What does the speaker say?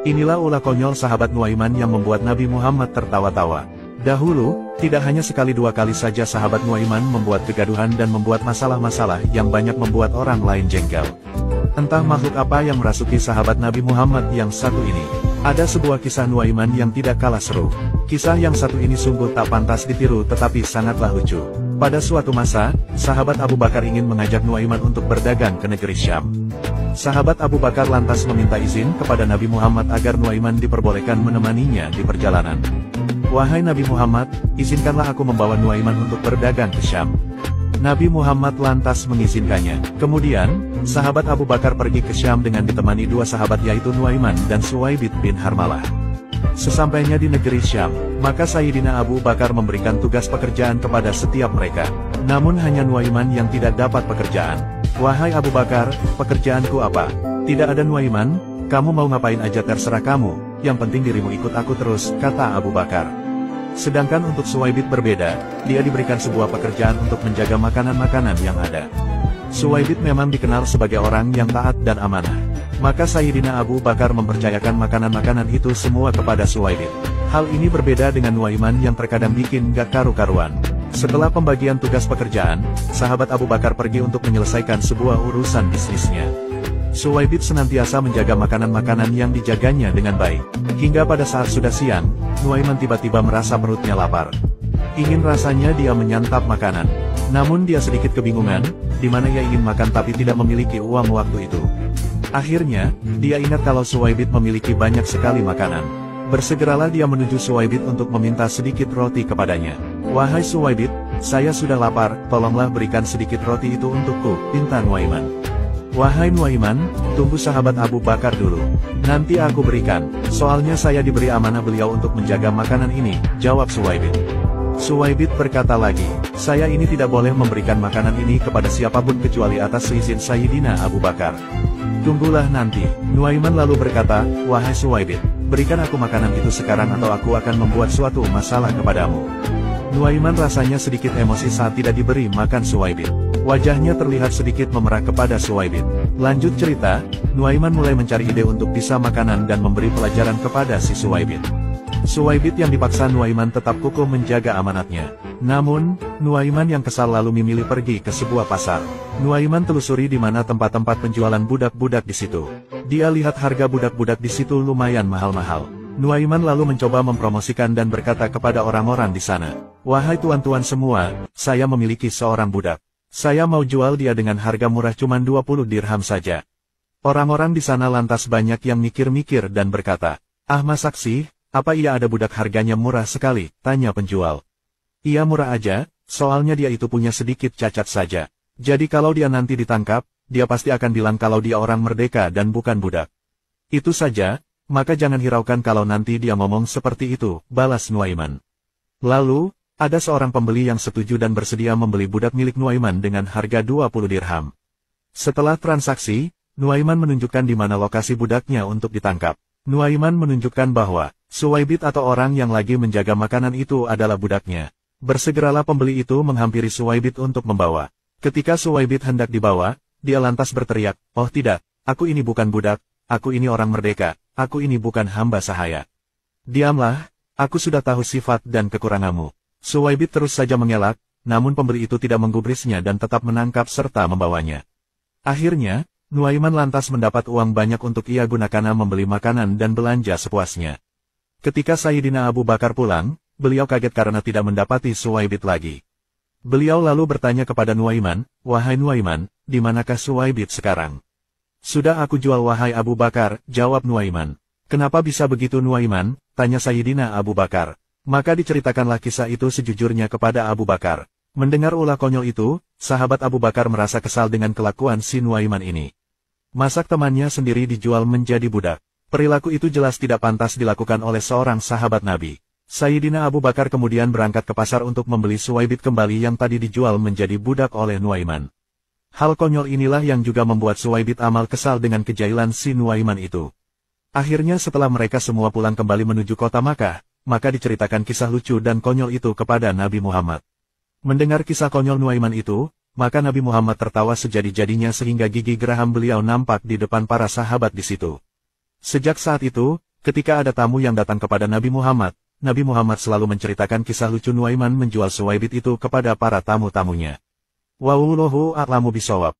Inilah ulah konyol sahabat Nuaiman yang membuat Nabi Muhammad tertawa-tawa. Dahulu, tidak hanya sekali dua kali saja sahabat Nuaiman membuat kegaduhan dan membuat masalah-masalah yang banyak membuat orang lain jengkel. Entah makhluk apa yang merasuki sahabat Nabi Muhammad yang satu ini. Ada sebuah kisah Nuaiman yang tidak kalah seru. Kisah yang satu ini sungguh tak pantas ditiru tetapi sangatlah lucu. Pada suatu masa, sahabat Abu Bakar ingin mengajak Nuaiman untuk berdagang ke negeri Syam. Sahabat Abu Bakar lantas meminta izin kepada Nabi Muhammad agar Nuaiman diperbolehkan menemaninya di perjalanan. "Wahai Nabi Muhammad, izinkanlah aku membawa Nuaiman untuk berdagang ke Syam." Nabi Muhammad lantas mengizinkannya. Kemudian, sahabat Abu Bakar pergi ke Syam dengan ditemani dua sahabat yaitu Nuaiman dan Suwaibit bin Harmalah. Sesampainya di negeri Syam, maka Sayyidina Abu Bakar memberikan tugas pekerjaan kepada setiap mereka. Namun hanya Nuaiman yang tidak dapat pekerjaan. "Wahai Abu Bakar, pekerjaanku apa?" "Tidak ada Nuaiman, kamu mau ngapain aja terserah kamu, yang penting dirimu ikut aku terus," kata Abu Bakar. Sedangkan untuk Suwaibit berbeda, dia diberikan sebuah pekerjaan untuk menjaga makanan-makanan yang ada. Suwaibit memang dikenal sebagai orang yang taat dan amanah. Maka Sayyidina Abu Bakar mempercayakan makanan-makanan itu semua kepada Suwaibit. Hal ini berbeda dengan Nuaiman yang terkadang bikin gak karu-karuan. Setelah pembagian tugas pekerjaan, sahabat Abu Bakar pergi untuk menyelesaikan sebuah urusan bisnisnya. Suwaibit senantiasa menjaga makanan-makanan yang dijaganya dengan baik. Hingga pada saat sudah siang, Nuaiman tiba-tiba merasa perutnya lapar. Ingin rasanya dia menyantap makanan. Namun dia sedikit kebingungan, di mana ia ingin makan tapi tidak memiliki uang waktu itu. Akhirnya, dia ingat kalau Suwaibit memiliki banyak sekali makanan. Bersegeralah dia menuju Suwaibit untuk meminta sedikit roti kepadanya. "Wahai Suwaibit, saya sudah lapar, tolonglah berikan sedikit roti itu untukku," pinta Nuaiman. "Wahai Nuaiman, tunggu sahabat Abu Bakar dulu. Nanti aku berikan, soalnya saya diberi amanah beliau untuk menjaga makanan ini," jawab Suwaibit. Suwaibit berkata lagi, "Saya ini tidak boleh memberikan makanan ini kepada siapapun kecuali atas seizin Sayyidina Abu Bakar." "Tunggulah nanti." Nuaiman lalu berkata, "Wahai Suwaibit, berikan aku makanan itu sekarang atau aku akan membuat suatu masalah kepadamu." Nuaiman rasanya sedikit emosi saat tidak diberi makan Suwaibit. Wajahnya terlihat sedikit memerah kepada Suwaibit. Lanjut cerita, Nuaiman mulai mencari ide untuk bisa makanan dan memberi pelajaran kepada si Suwaibit. Suwaibit yang dipaksa Nuaiman tetap kukuh menjaga amanatnya. Namun, Nuaiman yang kesal lalu memilih pergi ke sebuah pasar. Nuaiman telusuri di mana tempat-tempat penjualan budak-budak di situ. Dia lihat harga budak-budak di situ lumayan mahal-mahal. Nuaiman lalu mencoba mempromosikan dan berkata kepada orang-orang di sana, "Wahai tuan-tuan semua, saya memiliki seorang budak. Saya mau jual dia dengan harga murah cuma 20 dirham saja." Orang-orang di sana lantas banyak yang mikir-mikir dan berkata, "Ah masak sih, apa iya ada budak harganya murah sekali?" tanya penjual. "Iya murah aja, soalnya dia itu punya sedikit cacat saja. Jadi kalau dia nanti ditangkap, dia pasti akan bilang kalau dia orang merdeka dan bukan budak. Itu saja, maka jangan hiraukan kalau nanti dia ngomong seperti itu," balas Nuaiman. Lalu, ada seorang pembeli yang setuju dan bersedia membeli budak milik Nuaiman dengan harga 20 dirham. Setelah transaksi, Nuaiman menunjukkan di mana lokasi budaknya untuk ditangkap. Nuaiman menunjukkan bahwa Suwaibit atau orang yang lagi menjaga makanan itu adalah budaknya. Bersegeralah pembeli itu menghampiri Suwaibit untuk membawa. Ketika Suwaibit hendak dibawa, dia lantas berteriak, "Oh tidak, aku ini bukan budak, aku ini orang merdeka, aku ini bukan hamba sahaya." "Diamlah, aku sudah tahu sifat dan kekuranganmu." Suwaibit terus saja mengelak, namun pembeli itu tidak menggubrisnya dan tetap menangkap serta membawanya. Akhirnya, Nuaiman lantas mendapat uang banyak untuk ia gunakan membeli makanan dan belanja sepuasnya. Ketika Sayyidina Abu Bakar pulang, beliau kaget karena tidak mendapati Suwaibit lagi. Beliau lalu bertanya kepada Nuaiman, "Wahai Nuaiman, di manakah Suwaibit sekarang?" "Sudah aku jual wahai Abu Bakar," jawab Nuaiman. "Kenapa bisa begitu Nuaiman?" tanya Sayyidina Abu Bakar. Maka diceritakanlah kisah itu sejujurnya kepada Abu Bakar. Mendengar ulah konyol itu, sahabat Abu Bakar merasa kesal dengan kelakuan si Nuaiman ini. Masak temannya sendiri dijual menjadi budak. Perilaku itu jelas tidak pantas dilakukan oleh seorang sahabat Nabi. Sayyidina Abu Bakar kemudian berangkat ke pasar untuk membeli Suwaibit kembali yang tadi dijual menjadi budak oleh Nuaiman. Hal konyol inilah yang juga membuat Suwaibit amal kesal dengan kejailan si Nuaiman itu. Akhirnya setelah mereka semua pulang kembali menuju kota Makkah, maka diceritakan kisah lucu dan konyol itu kepada Nabi Muhammad. Mendengar kisah konyol Nuaiman itu, maka Nabi Muhammad tertawa sejadi-jadinya sehingga gigi geraham beliau nampak di depan para sahabat di situ. Sejak saat itu, ketika ada tamu yang datang kepada Nabi Muhammad selalu menceritakan kisah lucu Nuaiman menjual Suwaibit itu kepada para tamu-tamunya. Wallahu a'lamu bishawab.